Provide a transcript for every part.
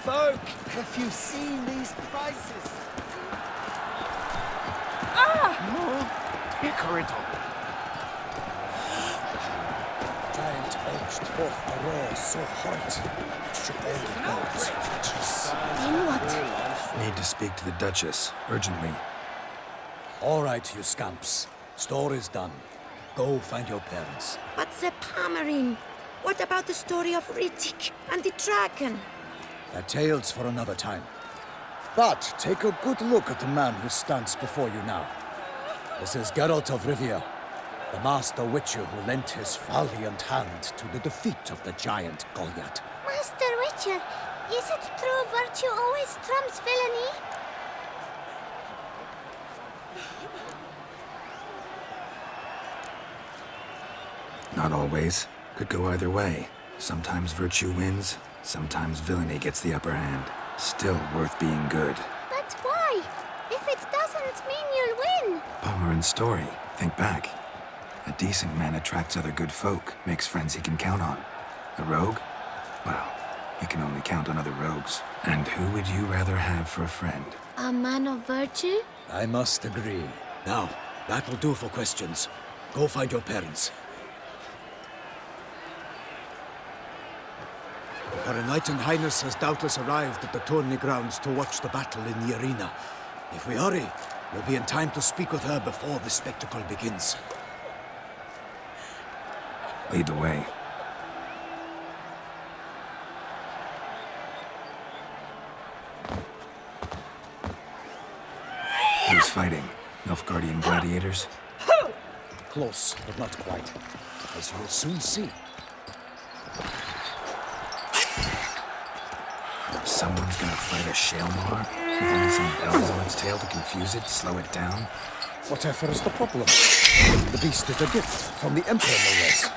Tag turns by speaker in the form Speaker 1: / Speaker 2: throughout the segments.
Speaker 1: folk, have you seen these prices? Giant edged forth the roar so hot, it shook all the bells and witches.
Speaker 2: Then what?
Speaker 3: Need to speak to the Duchess, urgently.
Speaker 1: All right, you scamps. Story's done. Go find your parents.
Speaker 2: But the Palmerine. What about the story of Rittik and the dragon?
Speaker 1: They're tales for another time. But take a good look at the man who stands before you now. This is Geralt of Rivia, the master witcher who lent his valiant hand to the defeat of the giant Goliath.
Speaker 4: Master Witcher, is it true virtue always trumps villainy?
Speaker 3: Not always. Could go either way. Sometimes virtue wins, sometimes villainy gets the upper hand. Still worth being good.
Speaker 4: But why? If it doesn't mean you'll win.
Speaker 3: Palmerin's story. Think back. A decent man attracts other good folk, makes friends he can count on. A rogue? Well, he can only count on other rogues. And who would you rather have for a friend?
Speaker 4: A man of virtue?
Speaker 1: I must agree. Now, that will do for questions. Go find your parents. Her Enlightened Highness has doubtless arrived at the tourney grounds to watch the battle in the arena. If we hurry, we'll be in time to speak with her before the spectacle begins.
Speaker 3: Lead the way. Who's fighting? Nilfgaardian gladiators?
Speaker 1: Close, but not quite. As you'll soon see.
Speaker 3: Someone's gonna fight a Shalmar? With only some bells on its tail to confuse it, slow it down?
Speaker 1: Whatever is the problem? The beast is a gift from the Emperor, no less.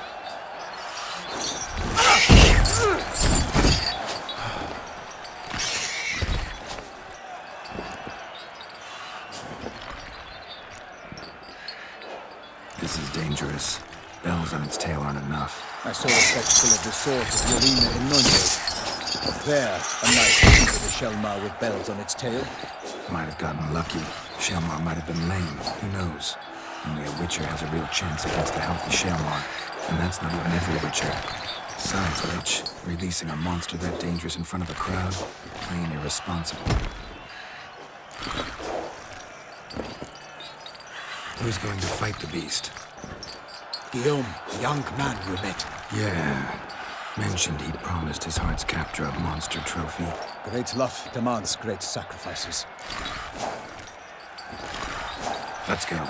Speaker 3: This is dangerous. Bells on its tail aren't enough.
Speaker 1: I saw a spectacle of the sword at the arena in Nuremberg. There, a knight defeated a Shalmar with bells on its tail.
Speaker 3: Might have gotten lucky. Shalmar might have been lame. Who knows? Only a Witcher has a real chance against a healthy Shalmar. And that's not even every Witcher. Besides which, releasing a monster that dangerous in front of a crowd, plain irresponsible. Who's going to fight the beast?
Speaker 1: Guillaume, the young man you met.
Speaker 3: Yeah. Mentioned he'd promised his heart's capture a monster trophy.
Speaker 1: Great love demands great sacrifices.
Speaker 3: Let's go.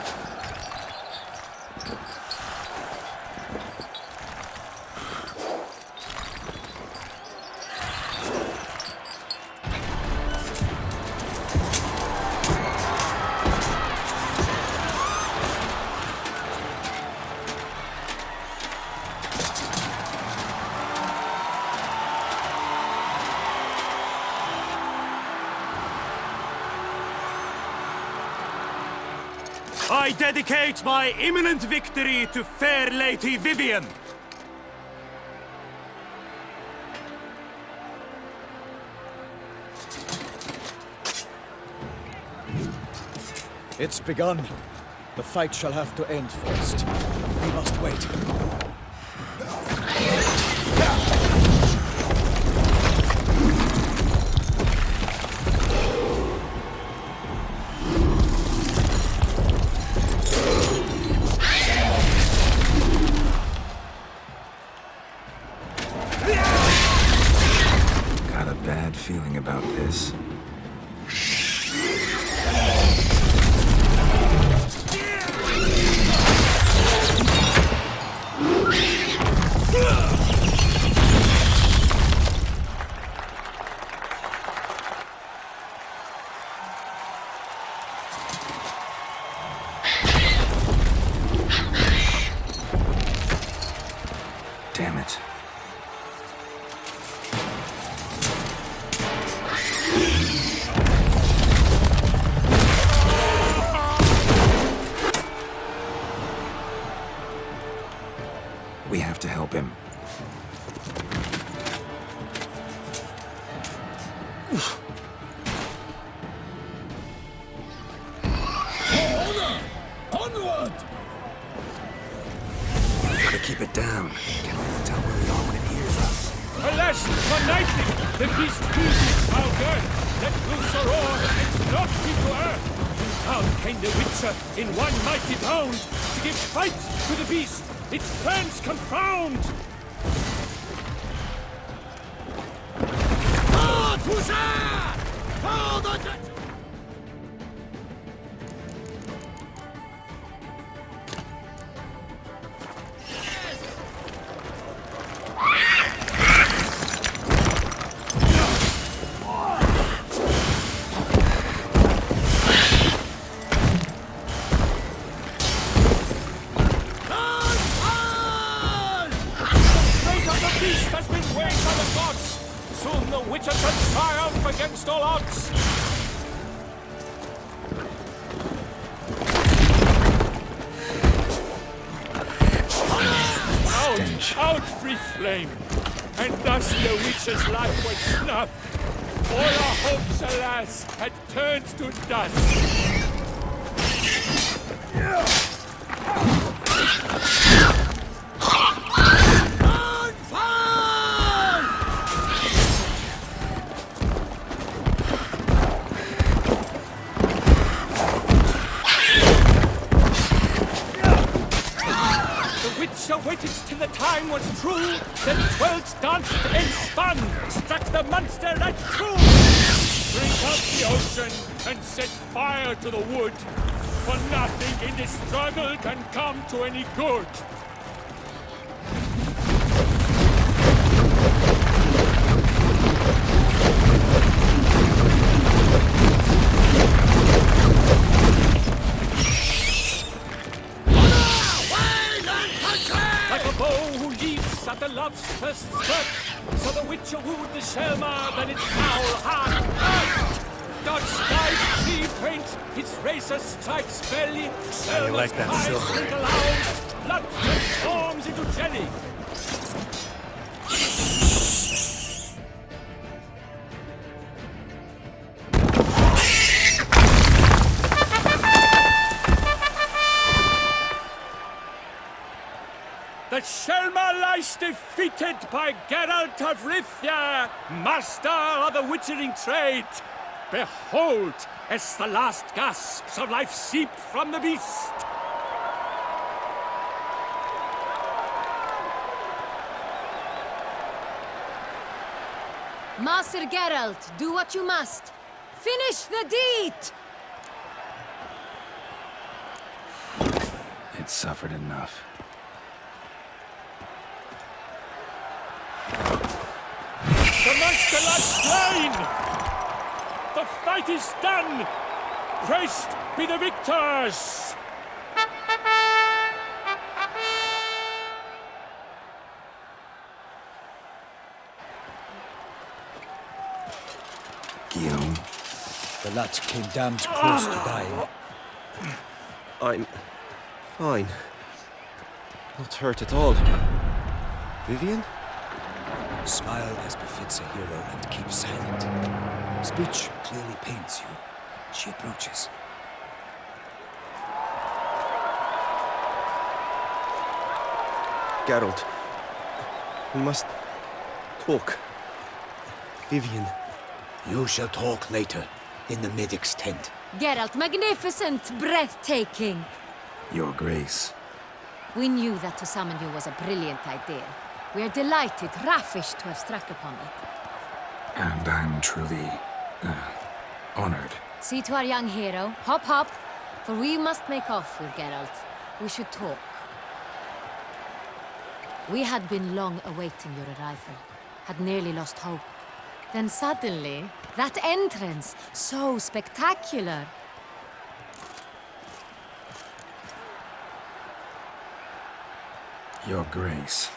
Speaker 5: I dedicate my imminent victory to fair Lady Vivian.
Speaker 1: It's begun. The fight shall have to end first. We must wait.
Speaker 3: Got a bad feeling about this. Damn it. We have to help him.
Speaker 1: Onward!
Speaker 3: Gotta keep it down. Can't let it tell where we are when it hears us.
Speaker 5: Alas, for nightly, the beast oozes our girth. Let loose a roar and knock me to earth. Down came the Witcher in one mighty bound to give fight to the beast, its plans confound. Has been weighed by the gods. Soon the Witcher can triumph against all odds. Out, out, free flame! And thus the Witcher's life was snuffed. All our hopes, alas, had turned to dust. Waited till the time was true, then 12 danced and spun, struck the monster right through. Drink up the ocean and set fire to the wood, for nothing in this struggle can come to any good. At the love's first stroke, so the Witcher wooed the Shelmar, then its foul heart burst. Dodge dives sea faint, his racer strikes belly. Shelmar's
Speaker 3: like that
Speaker 5: eyes
Speaker 3: silver.
Speaker 5: blink aloud, blood transforms into jelly. The Shelmar lies defeated by Geralt of Rivia, master of the witchering trade. Behold, as the last gasps of life seep from the beast.
Speaker 6: Master Geralt, do what you must. Finish the deed!
Speaker 3: It suffered enough.
Speaker 5: The monster lies slain! The fight is done! Praised be the victors!
Speaker 3: Guillaume,
Speaker 1: The lad came damned close to dying.
Speaker 7: I'm fine. Not hurt at all. Vivian?
Speaker 1: Smile as befits a hero and keep silent. Speech clearly pains you. She approaches.
Speaker 7: Geralt. We must talk. Vivian.
Speaker 1: You shall talk later, in the medic's tent.
Speaker 6: Geralt, magnificent, breathtaking.
Speaker 3: Your Grace.
Speaker 6: We knew that to summon you was a brilliant idea. We are delighted, ravished to have struck upon it.
Speaker 3: And I'm truly, honored.
Speaker 6: See to our young hero. Hop, hop. For we must make off with Geralt. We should talk. We had been long awaiting your arrival. Had nearly lost hope. Then suddenly, that entrance, so spectacular.
Speaker 3: Your Grace.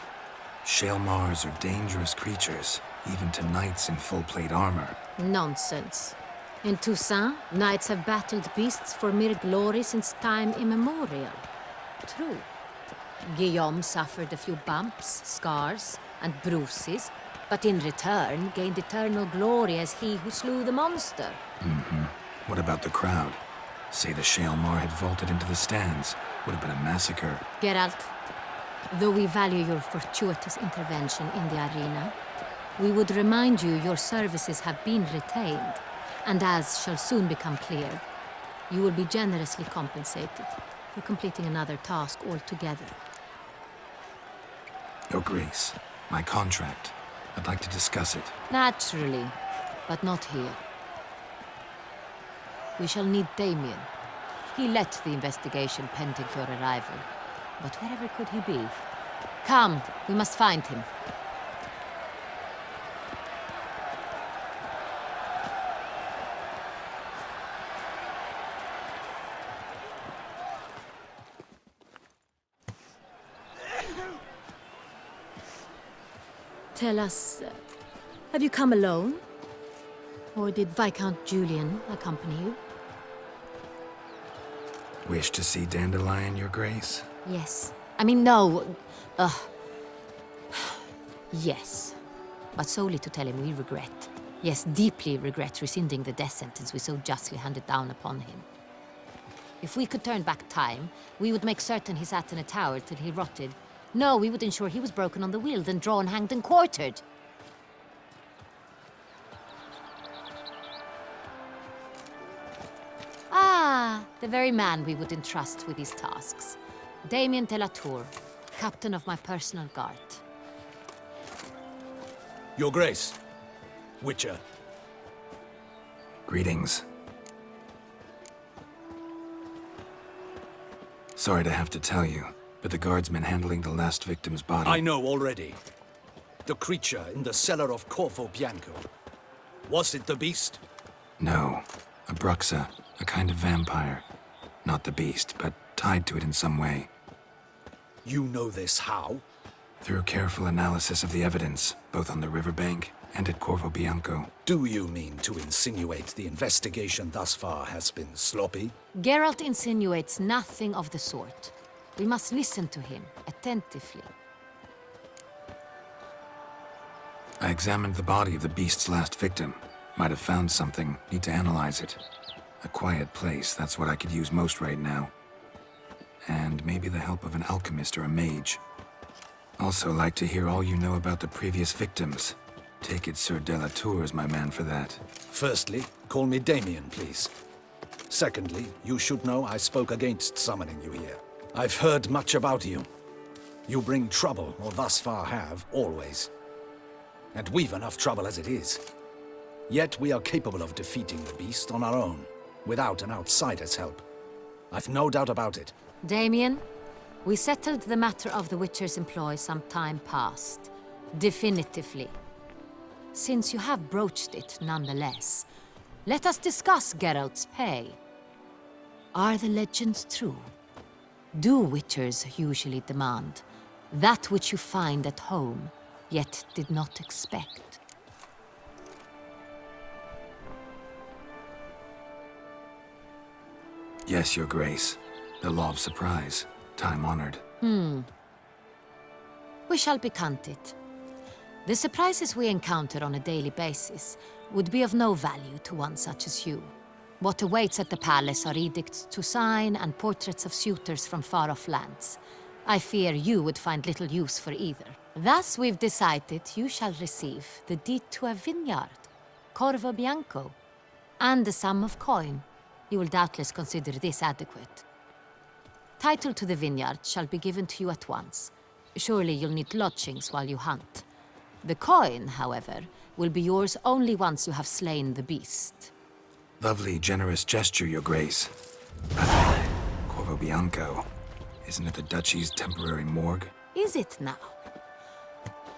Speaker 3: Shelmars are dangerous creatures, even to knights in full-plate armor.
Speaker 6: Nonsense. In Toussaint, knights have battled beasts for mere glory since time immemorial. True. Guillaume suffered a few bumps, scars, and bruises, but in return gained eternal glory as he who slew the monster.
Speaker 3: What about the crowd? Say the Shaelmar had vaulted into the stands. Would have been a massacre.
Speaker 6: Geralt, though we value your fortuitous intervention in the arena, we would remind you your services have been retained, and as shall soon become clear, you will be generously compensated for completing another task altogether.
Speaker 3: Your Grace, my contract. I'd like to discuss it.
Speaker 6: Naturally, but not here. We shall need Damien. He led the investigation pending your arrival. But wherever could he be? Come, we must find him. Tell us, have you come alone? Or did Viscount Julian accompany you?
Speaker 3: Wish to see Dandelion, Your Grace?
Speaker 6: Yes. I mean, no. Yes. But solely to tell him we regret. Yes, deeply regret rescinding the death sentence we so justly handed down upon him. If we could turn back time, we would make certain he sat in a tower till he rotted. No, we would ensure he was broken on the wheel, then drawn, hanged, and quartered. Ah, the very man we would entrust with these tasks. Damien de la Tour, captain of my personal guard.
Speaker 1: Your Grace. Witcher.
Speaker 3: Greetings. Sorry to have to tell you, but the guardsman handling the last victim's body...
Speaker 1: I know already. The creature in the cellar of Corvo Bianco. Was it the beast?
Speaker 3: No. A Bruxa, a kind of vampire. Not the beast, but tied to it in some way.
Speaker 1: You know this how?
Speaker 3: Through careful analysis of the evidence, both on the riverbank and at Corvo Bianco.
Speaker 1: Do you mean to insinuate the investigation thus far has been sloppy?
Speaker 6: Geralt insinuates nothing of the sort. We must listen to him attentively.
Speaker 3: I examined the body of the beast's last victim. Might have found something. Need to analyze it. A quiet place, that's what I could use most right now. And maybe the help of an alchemist or a mage. Also like to hear all you know about the previous victims. Take it Sir de la Tour is my man for that.
Speaker 1: Firstly, call me Damien, please. Secondly, you should know I spoke against summoning you here. I've heard much about you. You bring trouble, or thus far have, always. And we've enough trouble as it is. Yet we are capable of defeating the beast on our own, without an outsider's help. I've no doubt about it.
Speaker 6: Damien, we settled the matter of the Witcher's employ some time past. Definitively. Since you have broached it nonetheless, let us discuss Geralt's pay. Are the legends true? Do Witchers usually demand that which you find at home, yet did not expect?
Speaker 3: Yes, Your Grace. The law of surprise. Time-honored.
Speaker 6: We shall becant it. The surprises we encounter on a daily basis would be of no value to one such as you. What awaits at the palace are edicts to sign and portraits of suitors from far-off lands. I fear you would find little use for either. Thus we've decided you shall receive the deed to a vineyard, Corvo Bianco, and a sum of coin. You will doubtless consider this adequate. Title to the vineyard shall be given to you at once. Surely you'll need lodgings while you hunt. The coin, however, will be yours only once you have slain the beast.
Speaker 3: Lovely, generous gesture, Your Grace. Corvo Bianco. Isn't it the Duchy's temporary morgue?
Speaker 6: Is it now?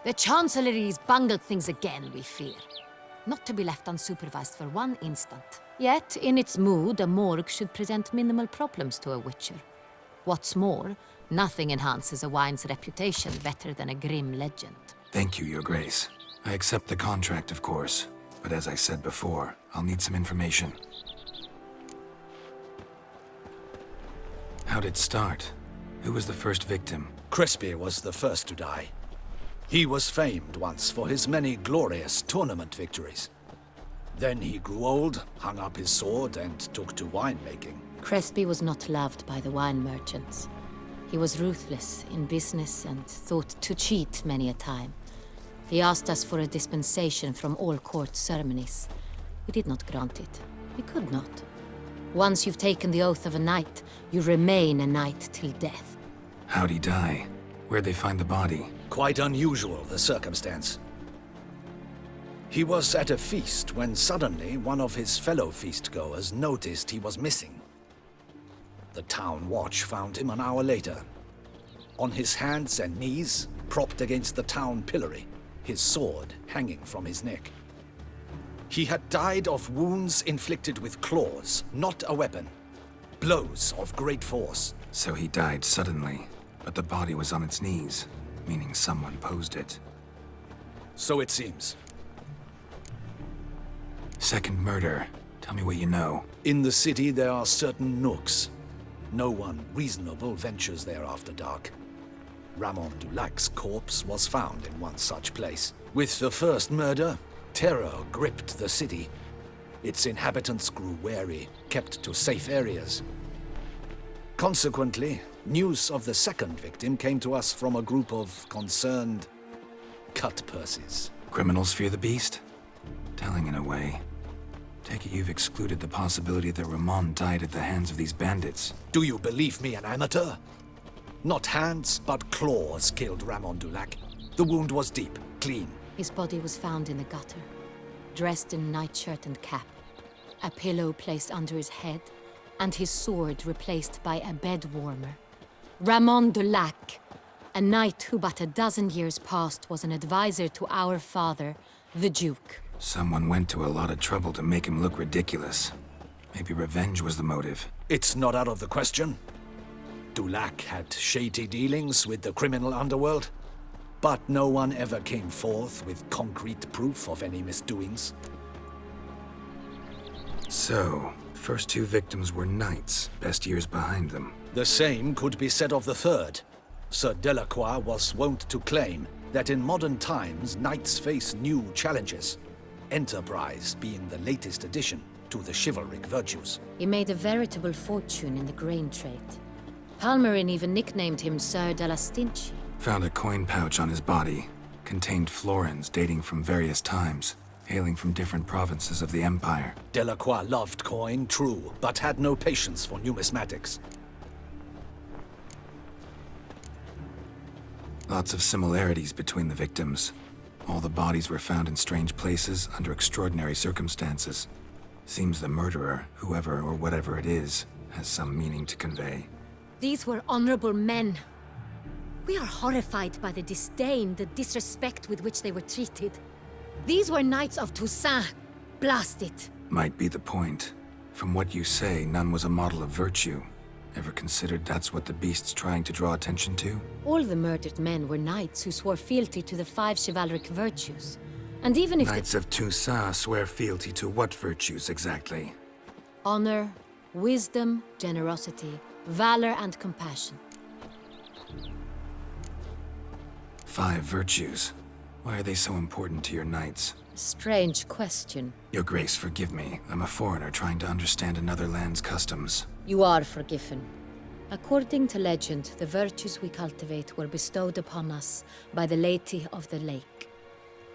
Speaker 6: The Chancellery's bungled things again, we fear. Not to be left unsupervised for one instant. Yet, in its mood, a morgue should present minimal problems to a Witcher. What's more, nothing enhances a wine's reputation better than a grim legend.
Speaker 3: Thank you, Your Grace. I accept the contract, of course. But as I said before, I'll need some information. How'd it start? Who was the first victim?
Speaker 1: Crespi was the first to die. He was famed once for his many glorious tournament victories. Then he grew old, hung up his sword, and took to winemaking.
Speaker 6: Crespi was not loved by the wine merchants. He was ruthless in business and thought to cheat many a time. He asked us for a dispensation from all court ceremonies. We did not grant it. We could not. Once you've taken the oath of a knight, you remain a knight till death.
Speaker 3: How'd he die? Where'd they find the body?
Speaker 1: Quite unusual, the circumstance. He was at a feast when suddenly one of his fellow feastgoers noticed he was missing. The town watch found him an hour later. On his hands and knees, propped against the town pillory, his sword hanging from his neck. He had died of wounds inflicted with claws, not a weapon. Blows of great force.
Speaker 3: So he died suddenly, but the body was on its knees, meaning someone posed it.
Speaker 1: So it seems.
Speaker 3: Second murder. Tell me what you know.
Speaker 1: In the city there are certain nooks. No one reasonable ventures there after dark. Ramon Dulac's corpse was found in one such place. With the first murder, terror gripped the city. Its inhabitants grew wary, kept to safe areas. Consequently, news of the second victim came to us from a group of concerned cut-purses.
Speaker 3: Criminals fear the beast? Telling in a way. Take it you've excluded the possibility that Ramon died at the hands of these bandits.
Speaker 1: Do you believe me an amateur? Not hands, but claws killed Ramon Dulac. The wound was deep, clean.
Speaker 6: His body was found in the gutter, dressed in nightshirt and cap, a pillow placed under his head, and his sword replaced by a bed warmer. Ramon Dulac, a knight who but a dozen years past was an advisor to our father, the Duke.
Speaker 3: Someone went to a lot of trouble to make him look ridiculous. Maybe revenge was the motive.
Speaker 1: It's not out of the question. Dulac had shady dealings with the criminal underworld, but no one ever came forth with concrete proof of any misdoings.
Speaker 3: So, first two victims were knights, best years behind them.
Speaker 1: The same could be said of the third. Sir Delacroix was wont to claim that in modern times knights face new challenges, enterprise being the latest addition to the chivalric virtues.
Speaker 6: He made a veritable fortune in the grain trade. Palmerin even nicknamed him Sir de la Stinchi.
Speaker 3: Found a coin pouch on his body. Contained florins dating from various times, hailing from different provinces of the Empire.
Speaker 1: Delacroix loved coin, true, but had no patience for numismatics.
Speaker 3: Lots of similarities between the victims. All the bodies were found in strange places under extraordinary circumstances. Seems the murderer, whoever or whatever it is, has some meaning to convey.
Speaker 6: These were honorable men. We are horrified by the disdain, the disrespect with which they were treated. These were knights of Toussaint. Blast it.
Speaker 3: Might be the point. From what you say, none was a model of virtue. Ever considered that's what the beast's trying to draw attention to?
Speaker 6: All the murdered men were knights who swore fealty to the 5 chivalric virtues. And even if
Speaker 3: Knights of Toussaint swear fealty to what virtues exactly?
Speaker 6: honor, wisdom, generosity, valor, and compassion.
Speaker 3: 5 virtues. Why are they so important to your knights?
Speaker 6: Strange question.
Speaker 3: Your Grace, forgive me. I'm a foreigner trying to understand another land's customs.
Speaker 6: You are forgiven. According to legend, the virtues we cultivate were bestowed upon us by the Lady of the Lake.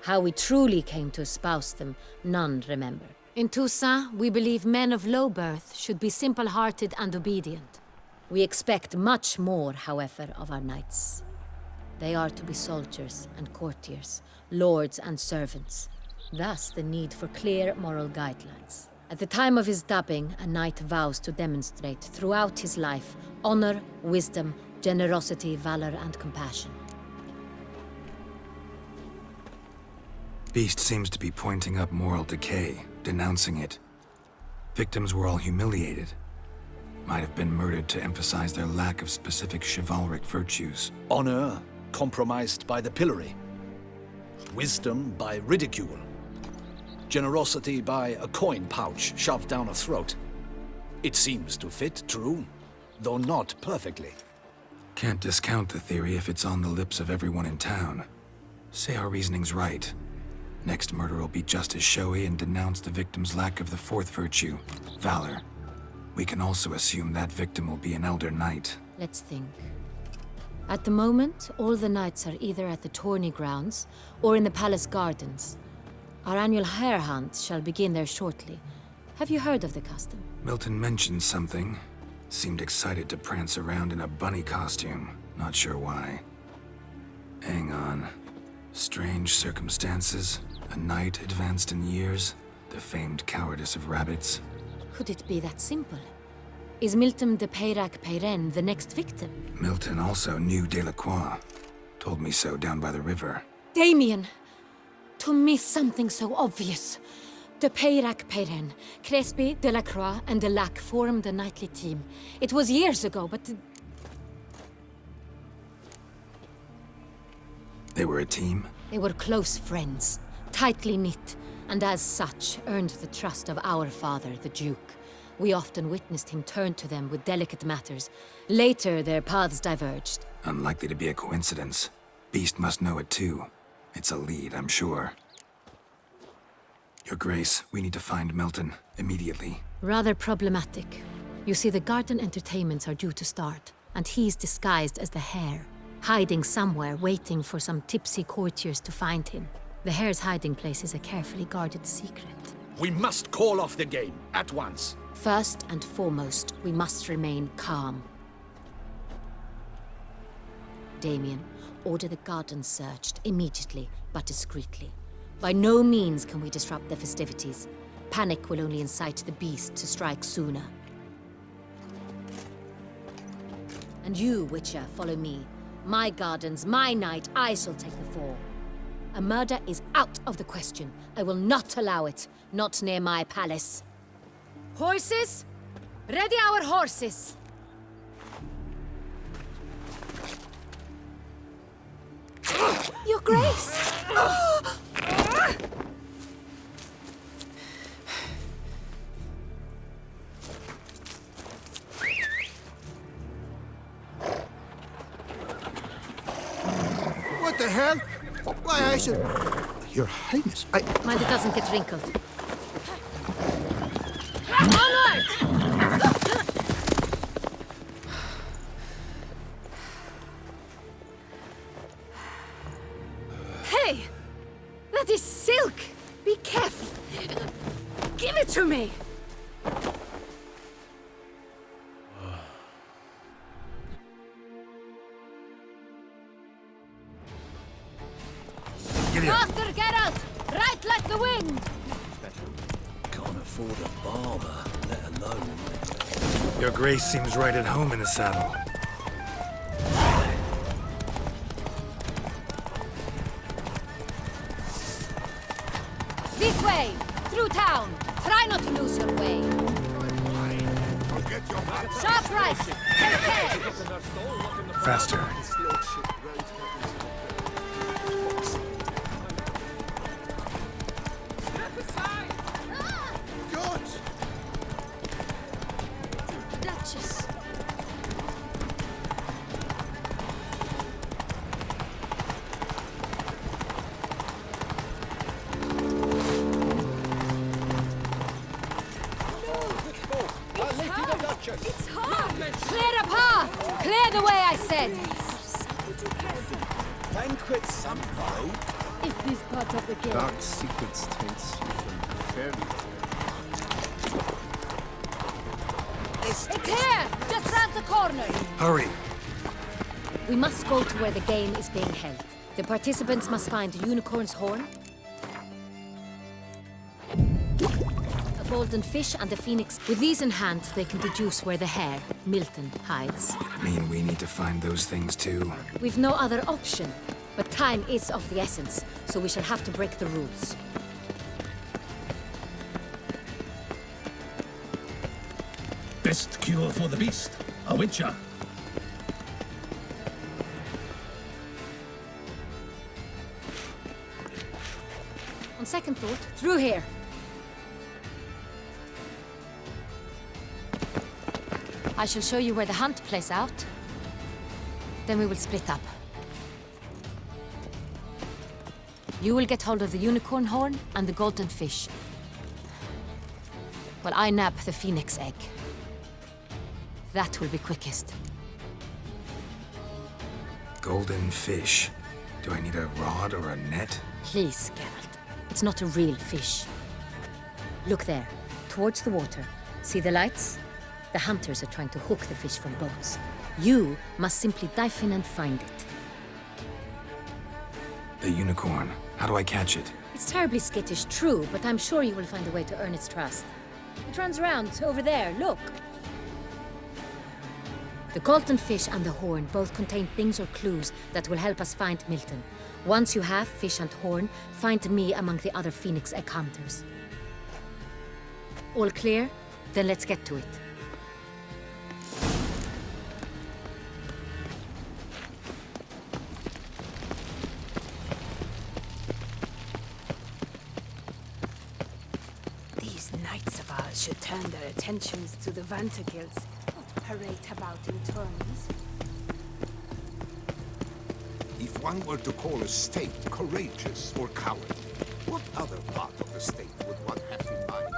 Speaker 6: How we truly came to espouse them, none remember. In Toussaint, we believe men of low birth should be simple-hearted and obedient. We expect much more, however, of our knights. They are to be soldiers and courtiers, lords and servants. Thus, the need for clear moral guidelines. At the time of his dubbing, a knight vows to demonstrate throughout his life honor, wisdom, generosity, valor, and compassion.
Speaker 3: Beast seems to be pointing up moral decay, denouncing it. Victims were all humiliated. Might have been murdered to emphasize their lack of specific chivalric virtues.
Speaker 1: Honor compromised by the pillory. Wisdom by ridicule. Generosity by a coin pouch shoved down a throat. It seems to fit, true, though not perfectly.
Speaker 3: Can't discount the theory if it's on the lips of everyone in town. Say our reasoning's right. Next murder will be just as showy and denounce the victim's lack of the fourth virtue, valor. We can also assume that victim will be an elder knight.
Speaker 6: Let's think. At the moment, all the knights are either at the tourney grounds or in the palace gardens. Our annual hare hunt shall begin there shortly. Have you heard of the custom?
Speaker 3: Milton mentioned something. Seemed excited to prance around in a bunny costume. Not sure why. Hang on. Strange circumstances. A knight advanced in years. The famed cowardice of rabbits.
Speaker 6: Could it be that simple? Is Milton de Peyrac-Peyren the next victim?
Speaker 3: Milton also knew Delacroix. Told me so down by the river.
Speaker 6: Damien! To miss something so obvious. De Peyrac-Peyren, Crespi, Delacroix, and Delac formed a knightly team. It was years ago, but...
Speaker 3: They were a team?
Speaker 6: They were close friends, tightly knit, and as such earned the trust of our father, the Duke. We often witnessed him turn to them with delicate matters. Later, their paths diverged.
Speaker 3: Unlikely to be a coincidence. Beast must know it too. It's a lead, I'm sure. Your Grace, we need to find Milton, immediately.
Speaker 6: Rather problematic. You see, the garden entertainments are due to start, and he's disguised as the hare, hiding somewhere, waiting for some tipsy courtiers to find him. The hare's hiding place is a carefully guarded secret.
Speaker 8: We must call off the game, at once.
Speaker 6: First and foremost, we must remain calm. Damien, order the garden searched immediately, but discreetly. By no means can we disrupt the festivities. Panic will only incite the beast to strike sooner. And you, Witcher, follow me. My gardens, my night, I shall take the fall. A murder is out of the question. I will not allow it. Not near my palace. Horses? Ready our horses! Your Grace!
Speaker 9: What the hell? Why, I should... Your Highness,
Speaker 6: Mind it doesn't get wrinkled. Onward! Hey! That is silk! Be careful! Give it to me! Faster, Geralt! Right like the wind!
Speaker 8: Can't afford a barber, let alone...
Speaker 3: Your Grace seems right at home in the saddle.
Speaker 6: This way! Through town! Try not to lose your way! Sharp right! Take care!
Speaker 3: Faster.
Speaker 6: Duchess! It's hard! Clear a path! Clear the way, I said!
Speaker 8: Banquet somehow.
Speaker 6: If this part of the game...
Speaker 9: Dark secrets taints you from fairly...
Speaker 6: It's here! Just round the corner!
Speaker 3: Hurry!
Speaker 6: We must go to where the game is being held. The participants must find a unicorn's horn, a golden fish, and a phoenix. With these in hand, they can deduce where the hare, Milton, hides.
Speaker 3: Mean we need to find those things too?
Speaker 6: We've no other option. But time is of the essence, so we shall have to break the rules.
Speaker 8: Best cure for the beast, a witcher.
Speaker 6: On second thought, through here. I shall show you where the hunt plays out. Then we will split up. You will get hold of the unicorn horn and the golden fish. While I nab the phoenix egg. That will be quickest.
Speaker 3: Golden fish. Do I need a rod or a net?
Speaker 6: Please, Geralt. It's not a real fish. Look there, towards the water. See the lights? The hunters are trying to hook the fish from boats. You must simply dive in and find it.
Speaker 3: The unicorn. How do I catch it?
Speaker 6: It's terribly skittish, true, but I'm sure you will find a way to earn its trust. It runs around over there, look. The golden fish and the horn both contain things or clues that will help us find Milton. Once you have fish and horn, find me among the other phoenix egg hunters. All clear? Then let's get to it.
Speaker 10: These knights of ours should turn their attentions to the Vanterkills, not parade about in turns.
Speaker 9: If one were to call a state courageous or cowardly, what other part of the state would one have in mind?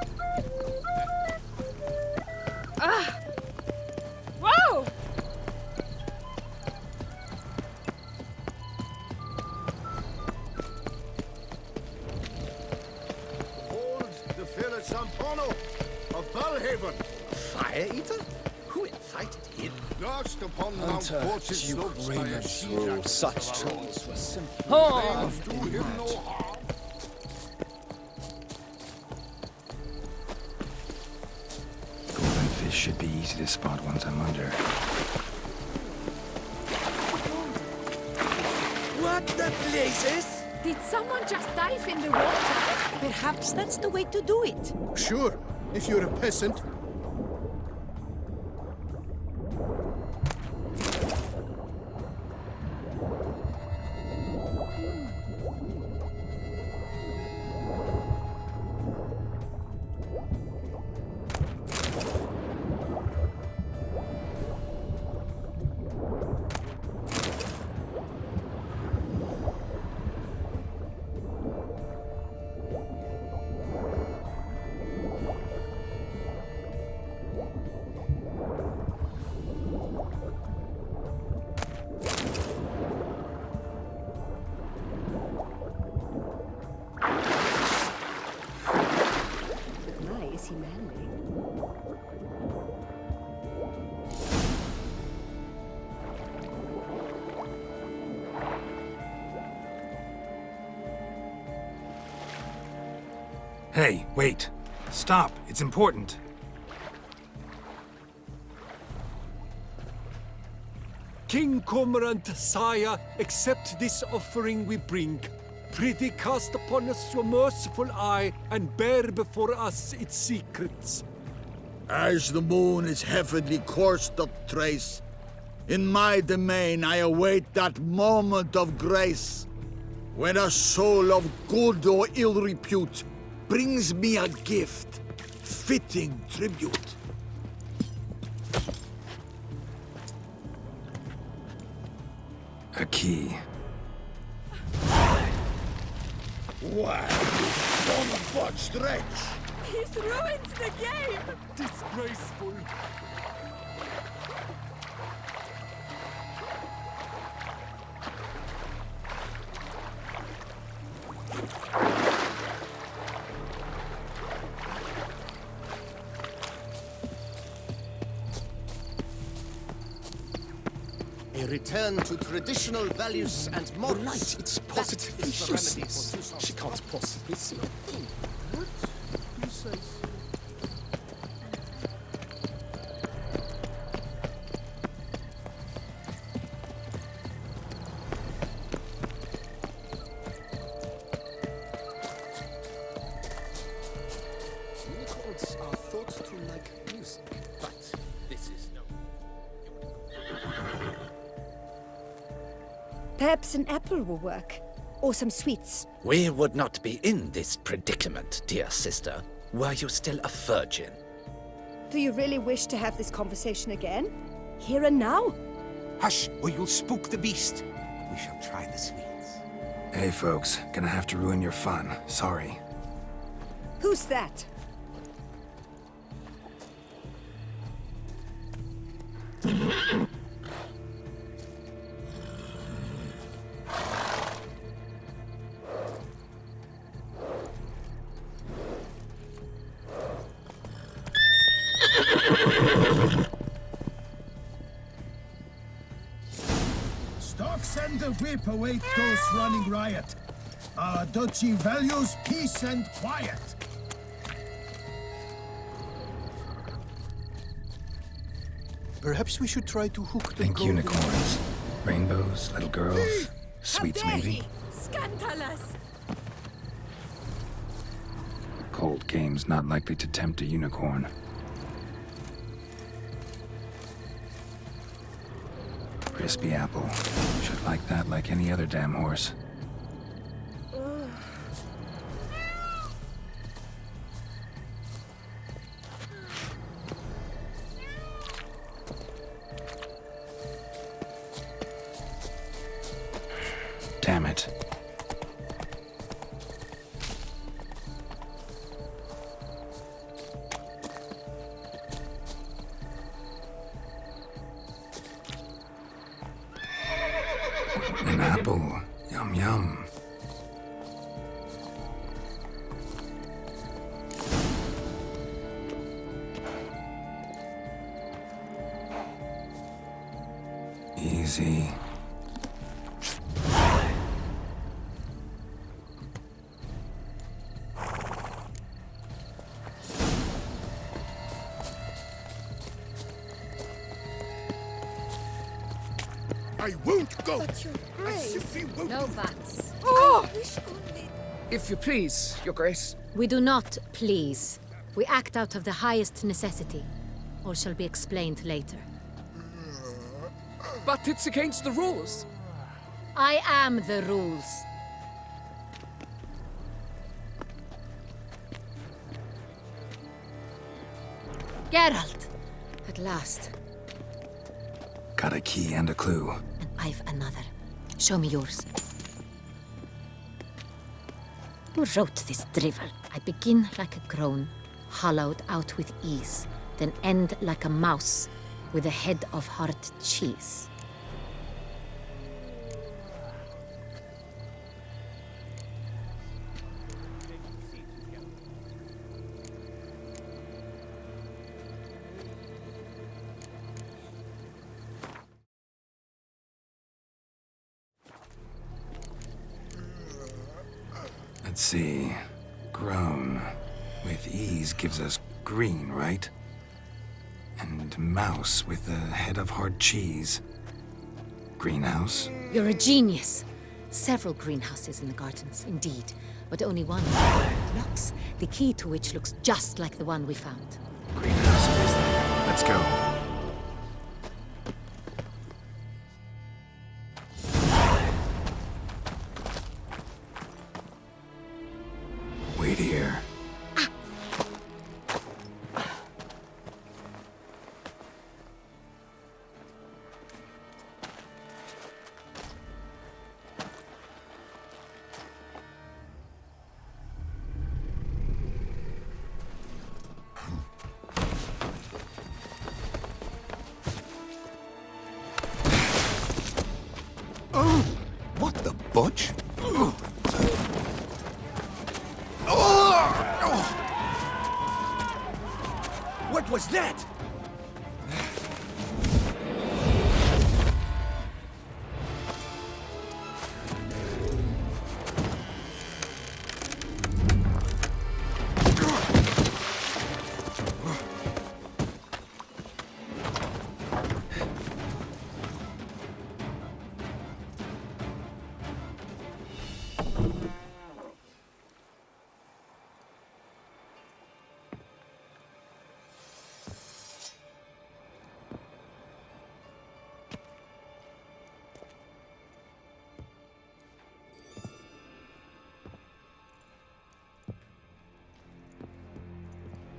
Speaker 10: Whoa!
Speaker 9: Hold the Philip Sampono of Balhaven.
Speaker 8: Fire eater? Who invited him?
Speaker 9: Lost upon Mount
Speaker 1: Hunter
Speaker 9: Portis
Speaker 1: Duke
Speaker 9: slopes by a
Speaker 1: Raymond's
Speaker 9: she-jack
Speaker 1: rule,
Speaker 9: of
Speaker 1: such
Speaker 9: our own.
Speaker 1: tools were simply
Speaker 9: Claims do him no harm.
Speaker 3: Golden fish should be easy to spot once I'm under.
Speaker 8: What the blazes?
Speaker 10: Did someone just dive in the water?
Speaker 2: Perhaps that's the way to do it.
Speaker 9: Sure, if you're a peasant.
Speaker 10: My, is he manly?
Speaker 3: Hey, wait. Stop. It's important.
Speaker 11: King Cormorant, sire, accept this offering we bring. Prithee cast upon us your merciful eye, and bear before us its secrets.
Speaker 12: As the moon is heavenly coursed up trace, in my domain I await that moment of grace, when a soul of good or ill repute brings me a gift, fitting tribute.
Speaker 3: A key.
Speaker 12: Why, don't but stretch!
Speaker 10: He's ruined the game!
Speaker 11: Disgraceful.
Speaker 8: A return to traditional values and morals.
Speaker 5: The light, it's positively
Speaker 8: That is the remedy
Speaker 5: useless.
Speaker 8: for Tucson's
Speaker 5: She can't possibly see a thing. Unicorns are thought to like music, but this is no.
Speaker 13: Perhaps an apple will work. Or some sweets.
Speaker 8: We would not be in this predicament, dear sister, were you still a virgin.
Speaker 13: Do you really wish to have this conversation again? Here and now?
Speaker 9: Hush, or you'll spook the beast. We shall try the sweets.
Speaker 3: Hey, folks. Gonna have to ruin your fun. Sorry.
Speaker 13: Who's that?
Speaker 14: Stocks and the whip await those running riot. Our duchy values peace and quiet.
Speaker 11: Perhaps we should try to hook the
Speaker 3: Think
Speaker 11: golden-
Speaker 3: unicorns. Rainbows, little girls, sweets maybe.
Speaker 10: Scandalous!
Speaker 3: Cold game's not likely to tempt a unicorn. Crispy apple. Should like that like any other damn horse. Damn it. An apple. Yum yum. Easy.
Speaker 9: I won't go!
Speaker 13: But you're
Speaker 9: I
Speaker 13: brave.
Speaker 9: simply won't.
Speaker 6: No buts.
Speaker 13: I wish only...
Speaker 15: If you please, Your Grace.
Speaker 6: We do not please. We act out of the highest necessity. All shall be explained later.
Speaker 15: But it's against the rules.
Speaker 6: I am the rules. Geralt! At last.
Speaker 3: Got a key and a clue.
Speaker 6: And I've another. Show me yours. Who wrote this drivel? I begin like a groan, hollowed out with ease, then end like a mouse with a head of hard cheese.
Speaker 3: Let's see. Grown. With ease gives us green, right? And mouse with the head of hard cheese. Greenhouse?
Speaker 6: You're a genius. Several greenhouses in the gardens, indeed, but only one locks, the key to which looks just like the one we found.
Speaker 3: Greenhouse it is then. Let's go. Wait here.
Speaker 9: Oh! What the butch?
Speaker 7: What was that?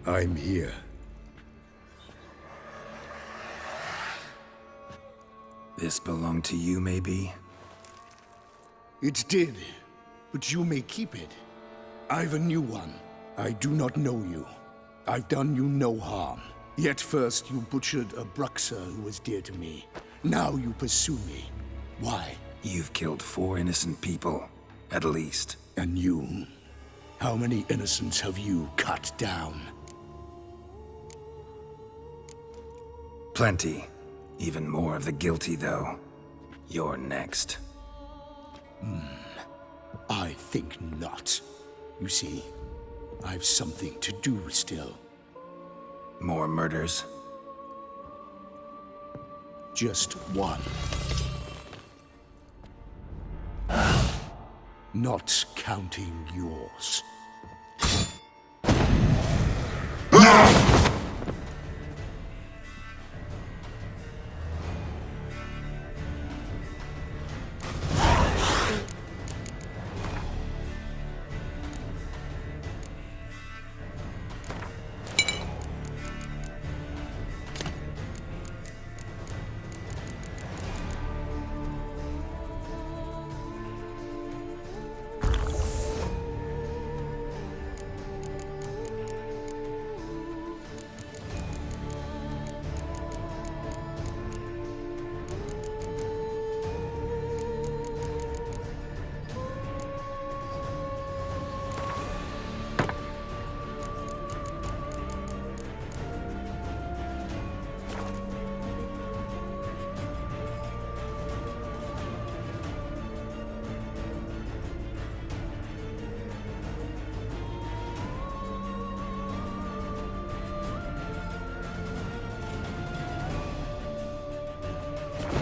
Speaker 11: I'm here.
Speaker 3: This belonged to you, maybe?
Speaker 12: It did.
Speaker 16: but you may keep it. I've a new one. I do not know you. I've done you no harm. Yet first you butchered a Bruxer who was dear to me. Now you pursue me. Why?
Speaker 3: You've killed 4 innocent people, at least.
Speaker 16: And you? How many innocents have you cut down?
Speaker 3: Plenty. Even more of the guilty, though. You're next.
Speaker 16: I think not. You see, I've something to do still.
Speaker 3: More murders?
Speaker 16: Just one. Not counting yours.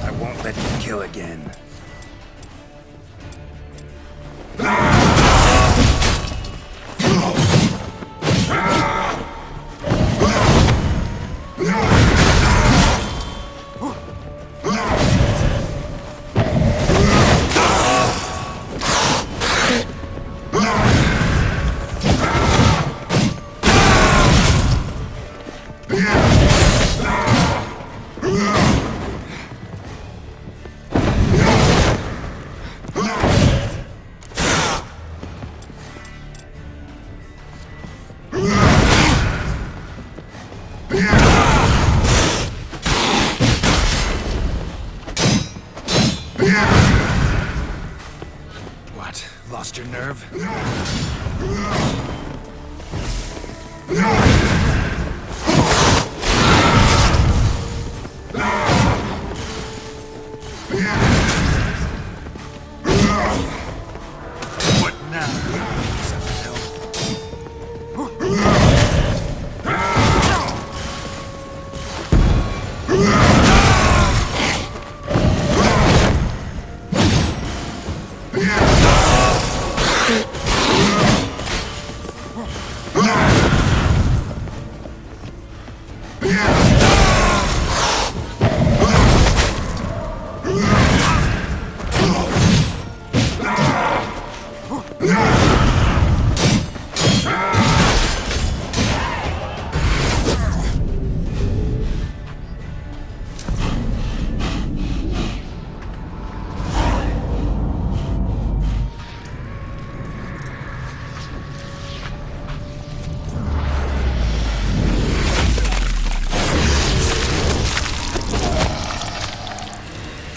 Speaker 3: I won't let you kill again. What? Lost your nerve? What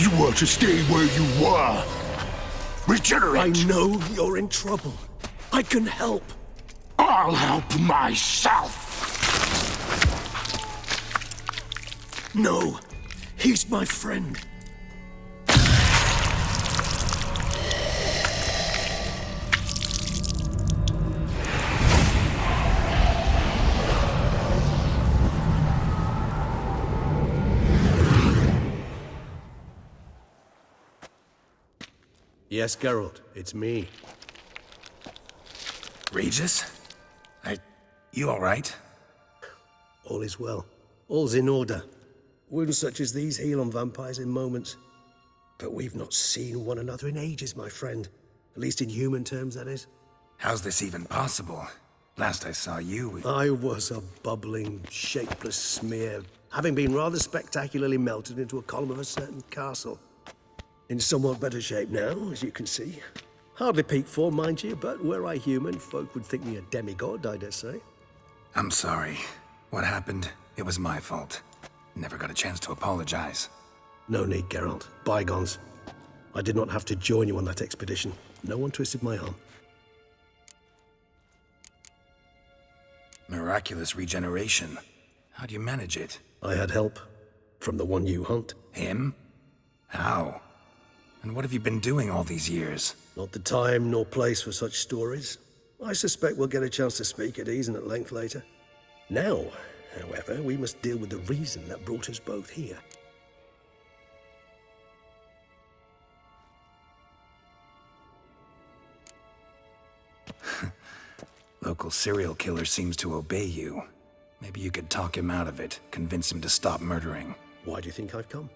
Speaker 16: You were to stay where you were. Regenerate.
Speaker 7: I know you're in trouble. I can help.
Speaker 16: I'll help myself.
Speaker 7: No, he's my friend.
Speaker 17: Yes, Geralt, it's me.
Speaker 3: Regis? You all right?
Speaker 17: All is well. All's in order. Wounds such as these heal on vampires in moments. But we've not seen one another in ages, my friend. At least in human terms, that is.
Speaker 3: How's this even possible? Last I saw you,
Speaker 17: I was a bubbling, shapeless smear, having been rather spectacularly melted into a column of a certain castle. In somewhat better shape now, as you can see. Hardly peak form, mind you, but were I human, folk would think me a demigod, I dare say.
Speaker 3: I'm sorry. What happened, it was my fault. Never got a chance to apologize.
Speaker 17: No need, Geralt. Bygones. I did not have to join you on that expedition. No one twisted my arm.
Speaker 3: Miraculous regeneration. How do you manage it?
Speaker 17: I had help. From the one you hunt.
Speaker 3: Him? How? And what have you been doing all these years?
Speaker 17: Not the time nor place for such stories. I suspect we'll get a chance to speak at ease and at length later. Now, however, we must deal with the reason that brought us both here.
Speaker 3: Local serial killer seems to obey you. Maybe you could talk him out of it, convince him to stop murdering.
Speaker 17: Why do you think I've come?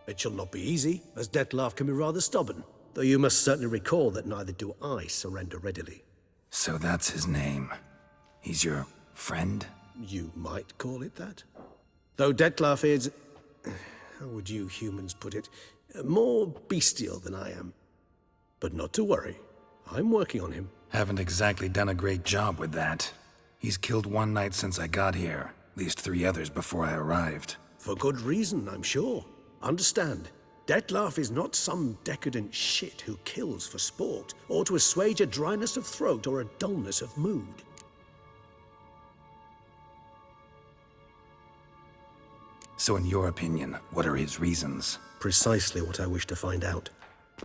Speaker 17: It shall not be easy, as Dettlaff can be rather stubborn. Though you must certainly recall that neither do I surrender readily.
Speaker 3: So that's his name. He's your friend?
Speaker 17: You might call it that. Though Dettlaff is... how would you humans put it? More bestial than I am. But not to worry. I'm working on him.
Speaker 3: Haven't exactly done a great job with that. He's killed one knight since I got here. At least 3 others before I arrived.
Speaker 17: For good reason, I'm sure. Understand, Dettlaff is not some decadent shit who kills for sport, or to assuage a dryness of throat or a dullness of mood.
Speaker 3: So in your opinion, what are his reasons?
Speaker 17: Precisely what I wish to find out.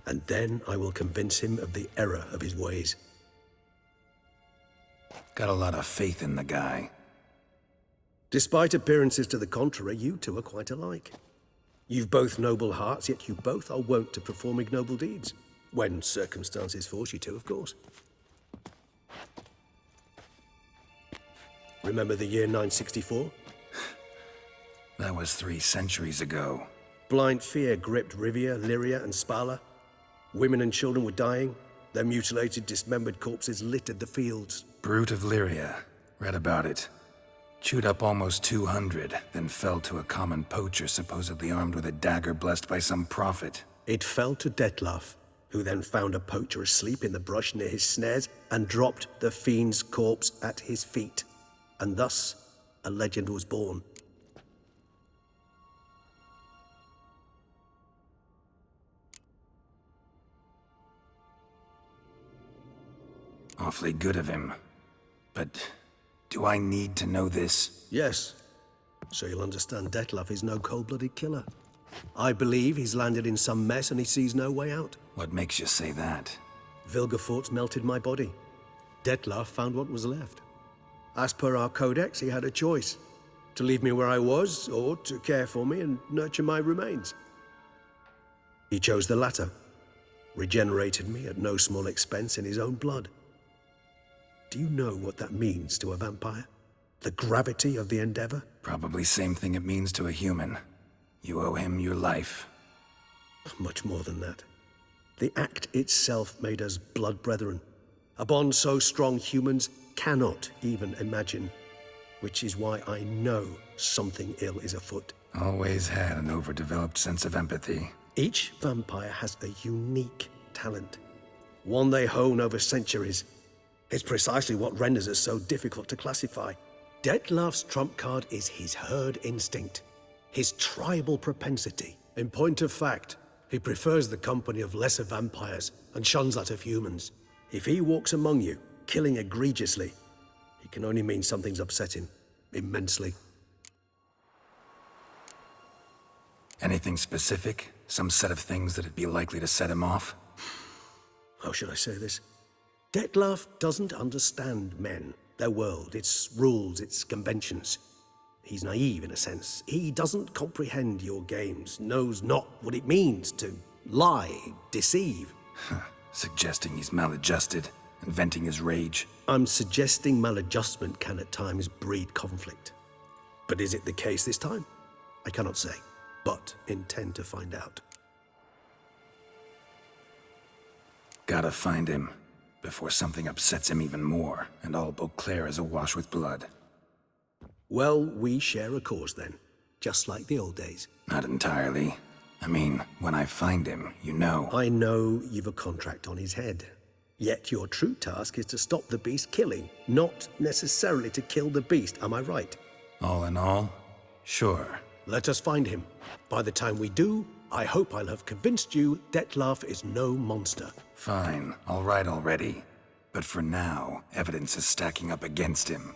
Speaker 17: And then I will convince him of the error of his ways.
Speaker 3: Got a lot of faith in the guy.
Speaker 17: Despite appearances to the contrary, you two are quite alike. You've both noble hearts, yet you both are wont to perform ignoble deeds. When circumstances force you to, of course. Remember the year 964?
Speaker 3: That was 3 centuries ago.
Speaker 17: Blind fear gripped Rivia, Lyria, and Spala. Women and children were dying. Their mutilated, dismembered corpses littered the fields.
Speaker 3: Brute of Lyria. Read about it. Chewed up almost 200, then fell to a common poacher supposedly armed with a dagger blessed by some prophet.
Speaker 17: It fell to Dettlaff, who then found a poacher asleep in the brush near his snares and dropped the fiend's corpse at his feet. And thus, a legend was born.
Speaker 3: Awfully good of him. But do I need to know this?
Speaker 17: Yes. So you'll understand Dettlaff is no cold-blooded killer. I believe he's landed in some mess and he sees no way out.
Speaker 3: What makes you say that?
Speaker 17: Vilgefortz melted my body. Dettlaff found what was left. As per our codex, he had a choice. To leave me where I was, or to care for me and nurture my remains. He chose the latter. Regenerated me at no small expense in his own blood. Do you know what that means to a vampire? The gravity of the endeavor?
Speaker 3: Probably same thing it means to a human. You owe him your life.
Speaker 17: Much more than that. The act itself made us blood brethren. A bond so strong humans cannot even imagine. Which is why I know something ill is afoot.
Speaker 3: Always had an overdeveloped sense of empathy.
Speaker 17: Each vampire has a unique talent. One they hone over centuries. It's precisely what renders us so difficult to classify. Dettlaff's trump card is his herd instinct, his tribal propensity. In point of fact, he prefers the company of lesser vampires and shuns that of humans. If he walks among you, killing egregiously, it can only mean something's upset him, immensely.
Speaker 3: Anything specific? Some set of things that'd be likely to set him off?
Speaker 17: How should I say this? Dettlaff doesn't understand men, their world, its rules, its conventions. He's naive in a sense. He doesn't comprehend your games, knows not what it means to lie, deceive.
Speaker 3: Suggesting he's maladjusted, and venting his rage.
Speaker 17: I'm suggesting maladjustment can at times breed conflict. But is it the case this time? I cannot say, but intend to find out.
Speaker 3: Gotta find him, before something upsets him even more, and all Beauclair is awash with blood.
Speaker 17: Well, we share a cause then, just like the old days.
Speaker 3: Not entirely. I mean, when I find him, you know.
Speaker 17: I know you've a contract on his head. Yet your true task is to stop the beast killing, not necessarily to kill the beast, am I right?
Speaker 3: All in all, sure.
Speaker 17: Let us find him. By the time we do, I hope I'll have convinced you Detlef is no monster.
Speaker 3: Fine, all right already. But for now, evidence is stacking up against him.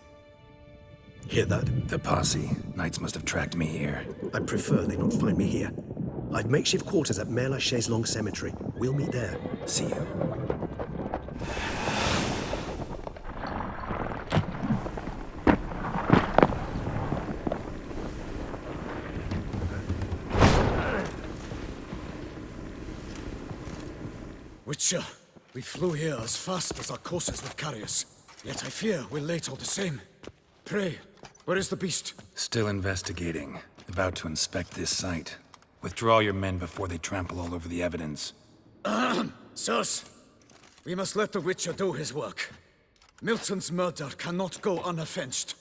Speaker 17: Hear that?
Speaker 3: The posse. Knights must have tracked me here.
Speaker 17: I prefer they not find me here. I've makeshift quarters at Mère Lachaise Long Cemetery. We'll meet there.
Speaker 3: See you.
Speaker 1: Witcher, we flew here as fast as our courses would carry us. Yet I fear we're late all the same. Pray, where is the beast?
Speaker 3: Still investigating. About to inspect this site. Withdraw your men before they trample all over the evidence.
Speaker 1: Sirs, we must let the Witcher do his work. Milton's murder cannot go unavenged.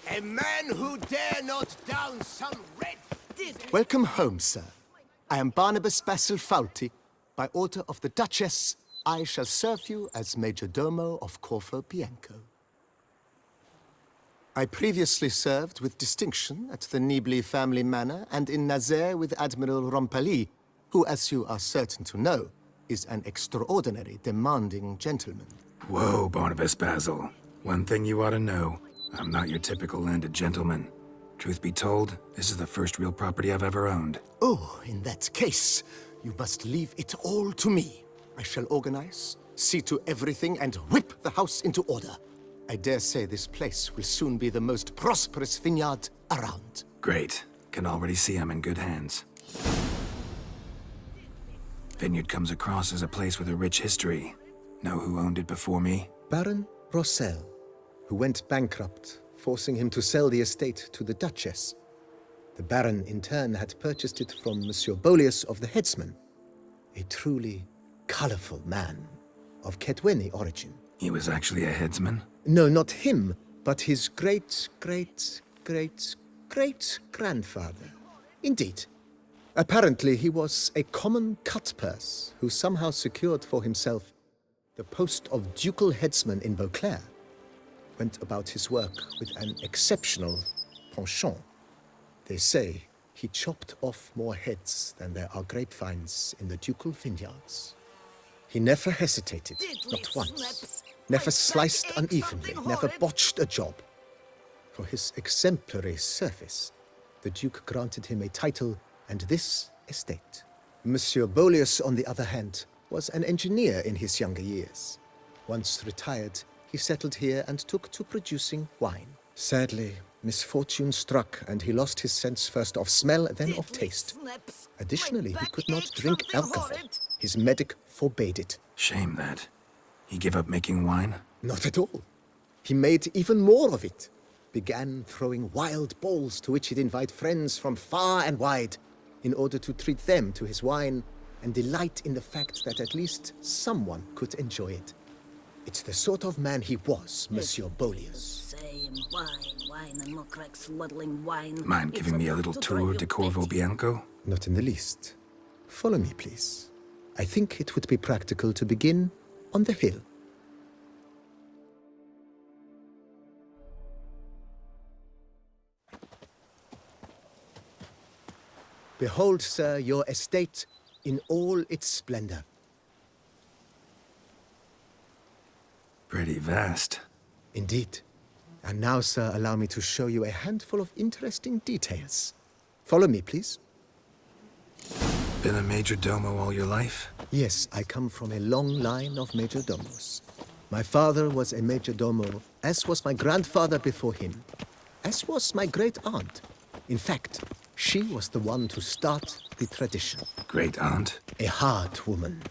Speaker 18: A man who dare not down some red...
Speaker 19: Welcome home, sir. I am Barnabas Basilfauti. By order of the Duchess, I shall serve you as Major Domo of Corfu Bianco. I previously served with distinction at the Nibli family manor and in Nazaire with Admiral Rompali, who, as you are certain to know, is an extraordinary demanding gentleman.
Speaker 3: Whoa, Barnabas Basil. One thing you ought to know. I'm not your typical landed gentleman. Truth be told, this is the first real property I've ever owned.
Speaker 19: Oh, in that case, you must leave it all to me. I shall organize, see to everything, and whip the house into order. I dare say this place will soon be the most prosperous vineyard around.
Speaker 3: Great. Can already see I'm in good hands. Vineyard comes across as a place with a rich history. Know who owned it before me?
Speaker 19: Baron Rossel, who went bankrupt, forcing him to sell the estate to the Duchess. The Baron, in turn, had purchased it from Monsieur Bolius of the Headsman, a truly colorful man of Ketweni origin.
Speaker 3: He was actually a headsman?
Speaker 19: No, not him, but his great-great-great-great-grandfather. Indeed. Apparently, he was a common cut-purse who somehow secured for himself the post of ducal headsman in Beauclair, went about his work with an exceptional penchant. They say he chopped off more heads than there are grapevines in the ducal vineyards. He never hesitated, not once. Never sliced unevenly, never botched a job. For his exemplary service, the Duke granted him a title and this estate. Monsieur Boleus, on the other hand, was an engineer in his younger years. Once retired, he settled here and took to producing wine. Sadly, misfortune struck and he lost his sense first of smell, then of taste. Additionally, he could not drink alcohol. His medic forbade it.
Speaker 3: Shame that. He gave up making wine?
Speaker 19: Not at all. He made even more of it. Began throwing wild balls to which he'd invite friends from far and wide in order to treat them to his wine and delight in the fact that at least someone could enjoy it. It's the sort of man he was, Monsieur Boleus.
Speaker 20: Same wine and look like smuggling wine.
Speaker 3: Mind giving me a little tour de Corvo Bianco?
Speaker 19: Not in the least. Follow me, please. I think it would be practical to begin on the hill. Behold, sir, your estate in all its splendor.
Speaker 3: Pretty vast.
Speaker 19: Indeed. And now, sir, allow me to show you a handful of interesting details. Follow me, please.
Speaker 3: Been a major domo all your life?
Speaker 19: Yes, I come from a long line of major domos. My father was a major domo, as was my grandfather before him, as was my great-aunt. In fact, she was the one to start the tradition.
Speaker 3: Great-aunt?
Speaker 19: A hard woman.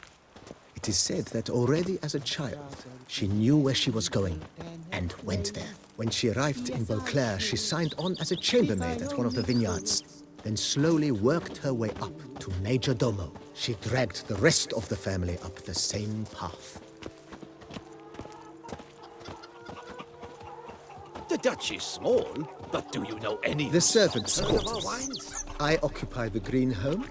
Speaker 19: It is said that already as a child, she knew where she was going and went there. When she arrived in Beauclair, she signed on as a chambermaid at one of the vineyards, then slowly worked her way up to major domo. She dragged the rest of the family up the same path.
Speaker 8: The Dutch is small, but do you know any...
Speaker 19: The servants' quarters. I occupy the green home.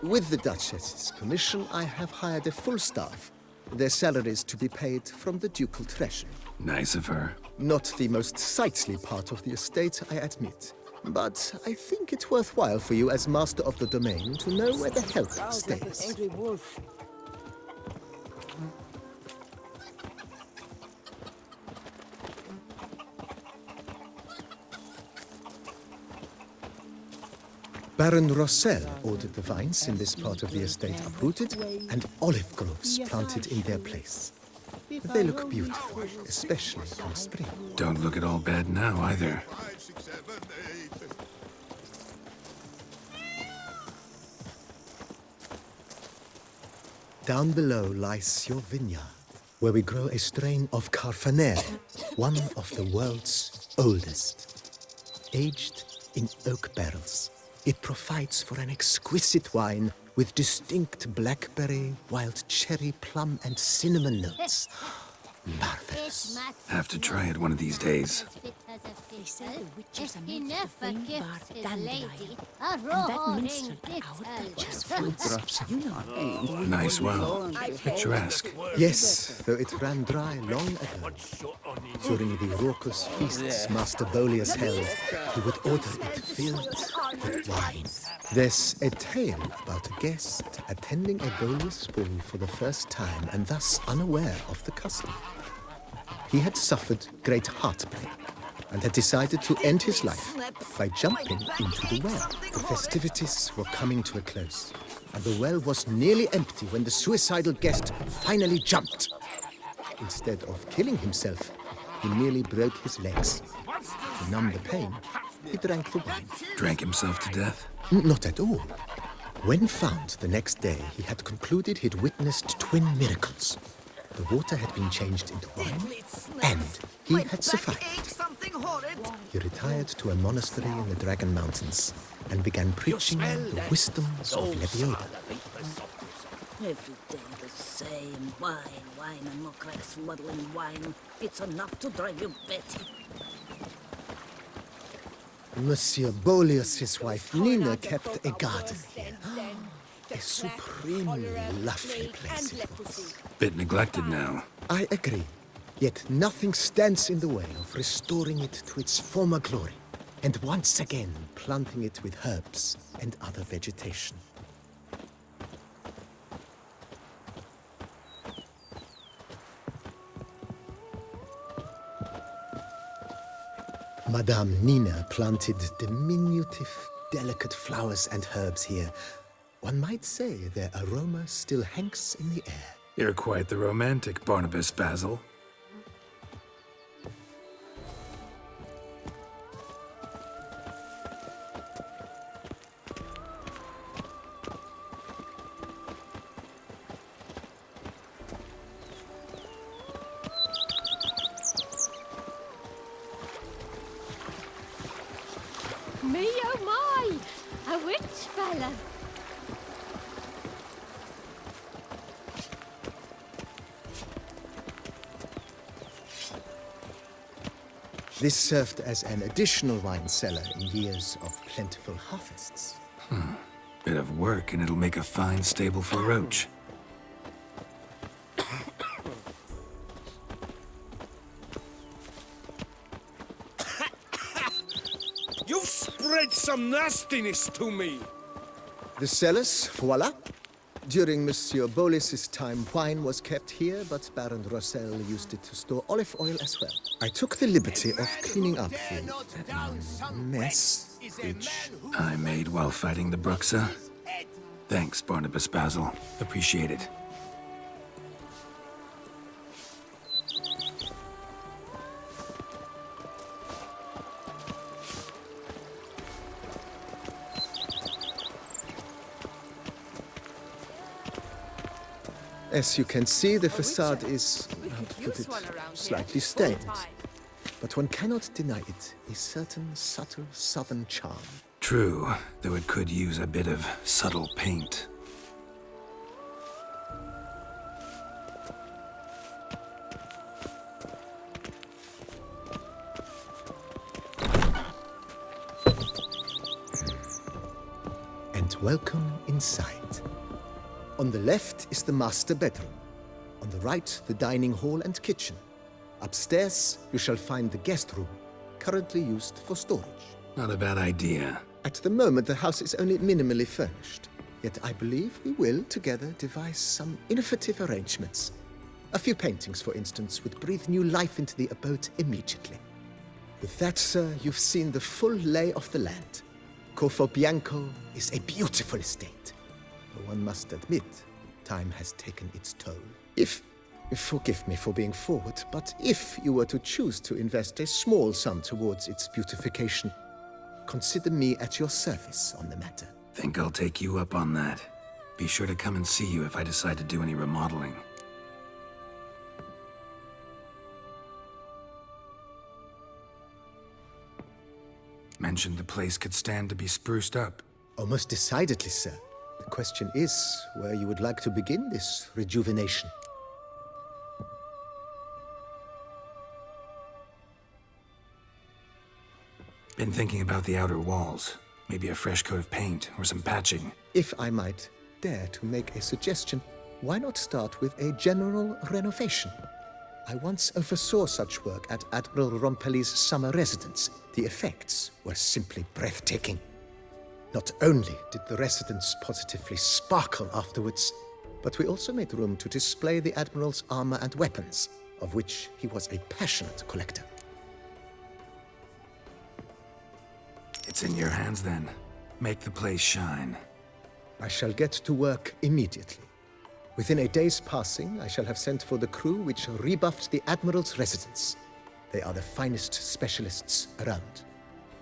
Speaker 19: With the Duchess's permission, I have hired a full staff. Their salaries to be paid from the ducal treasury.
Speaker 3: Nice of her.
Speaker 19: Not the most sightly part of the estate, I admit. But I think it's worthwhile for you as master of the domain to know where the help stays.
Speaker 20: Angry wolf.
Speaker 19: Baron Rossel ordered the vines in this part of the estate uprooted and olive groves planted in their place. They look beautiful, especially in spring.
Speaker 3: Don't look at all bad now, either.
Speaker 19: Down below lies your vineyard, where we grow a strain of Carfanere, one of the world's oldest. Aged in oak barrels, it provides for an exquisite wine with distinct blackberry, wild cherry, plum, and cinnamon notes. Marvelous.
Speaker 3: Have to try it one of these days.
Speaker 4: They say the witches are made of the green bark dandelion, and that minstrel at our Duchess fruits. You know.
Speaker 3: Nice well. Picturesque.
Speaker 19: Yes, though it ran dry long ago. During the raucous feasts Master Boleus held, he would order it filled with wine. There's a tale about a guest attending a Boleus ball for the first time and thus unaware of the custom. He had suffered great heartbreak and had decided to end his life by jumping into the well. The festivities were coming to a close, and the well was nearly empty when the suicidal guest finally jumped. Instead of killing himself, he merely broke his legs. To numb the pain, he drank the wine.
Speaker 3: Drank himself to death?
Speaker 19: Not at all. When found the next day, he had concluded he'd witnessed twin miracles. The water had been changed into wine, and he had survived. He retired to a monastery in the Dragon Mountains and began preaching the wisdoms of Leviola.
Speaker 20: Every day the same wine and look like smuggling wine. It's enough to drive you batty.
Speaker 19: Monsieur Boleus's wife Nina kept a garden here. A supremely lovely place it was.
Speaker 3: Bit neglected now.
Speaker 19: I agree. Yet nothing stands in the way of restoring it to its former glory, and once again planting it with herbs and other vegetation. Madame Nina planted diminutive, delicate flowers and herbs here. One might say their aroma still hangs in the air.
Speaker 3: You're quite the romantic, Barnabas Basil.
Speaker 4: Me oh my! A witch fella!
Speaker 19: This served as an additional wine cellar in years of plentiful harvests.
Speaker 3: Bit of work and it'll make a fine stable for Roach.
Speaker 11: You've spread some nastiness to me.
Speaker 19: The cellars, voila. During Monsieur Bolis's time, wine was kept here, but Baron Rossel used it to store olive oil as well. I took the liberty of cleaning up the mess, which
Speaker 3: I made while fighting the Bruxa. Thanks, Barnabas Basil. Appreciate it.
Speaker 19: As you can see, the facade is, how to put it, slightly stained. But one cannot deny it a certain subtle southern charm.
Speaker 3: True, though it could use a bit of subtle paint.
Speaker 19: And welcome inside. On the left is the master bedroom. On the right, the dining hall and kitchen. Upstairs, you shall find the guest room, currently used for storage.
Speaker 3: Not a bad idea.
Speaker 19: At the moment, the house is only minimally furnished. Yet I believe we will, together, devise some innovative arrangements. A few paintings, for instance, would breathe new life into the abode immediately. With that, sir, you've seen the full lay of the land. Corfo Bianco is a beautiful estate. Though one must admit, time has taken its toll. Forgive me for being forward, but if you were to choose to invest a small sum towards its beautification, consider me at your service on the matter.
Speaker 3: Think I'll take you up on that. Be sure to come and see you if I decide to do any remodeling. Mentioned the place could stand to be spruced up.
Speaker 19: Oh, most decidedly, sir. The question is where you would like to begin this rejuvenation.
Speaker 3: Been thinking about the outer walls. Maybe a fresh coat of paint or some patching.
Speaker 19: If I might dare to make a suggestion, why not start with a general renovation? I once oversaw such work at Admiral Rompelli's summer residence. The effects were simply breathtaking. Not only did the residence positively sparkle afterwards, but we also made room to display the Admiral's armor and weapons, of which he was a passionate collector.
Speaker 3: It's in your hands then. Make the place shine.
Speaker 19: I shall get to work immediately. Within a day's passing, I shall have sent for the crew which rebuffed the Admiral's residence. They are the finest specialists around.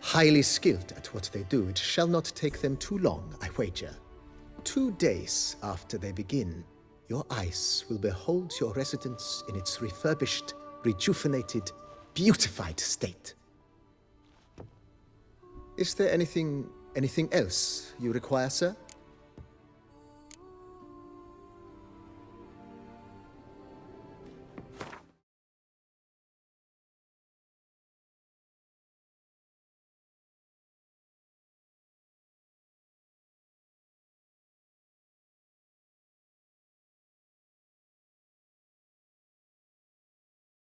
Speaker 19: Highly skilled at what they do, it shall not take them too long, I wager. 2 days after they begin, your eyes will behold your residence in its refurbished, rejuvenated, beautified state. Is there anything else you require, sir?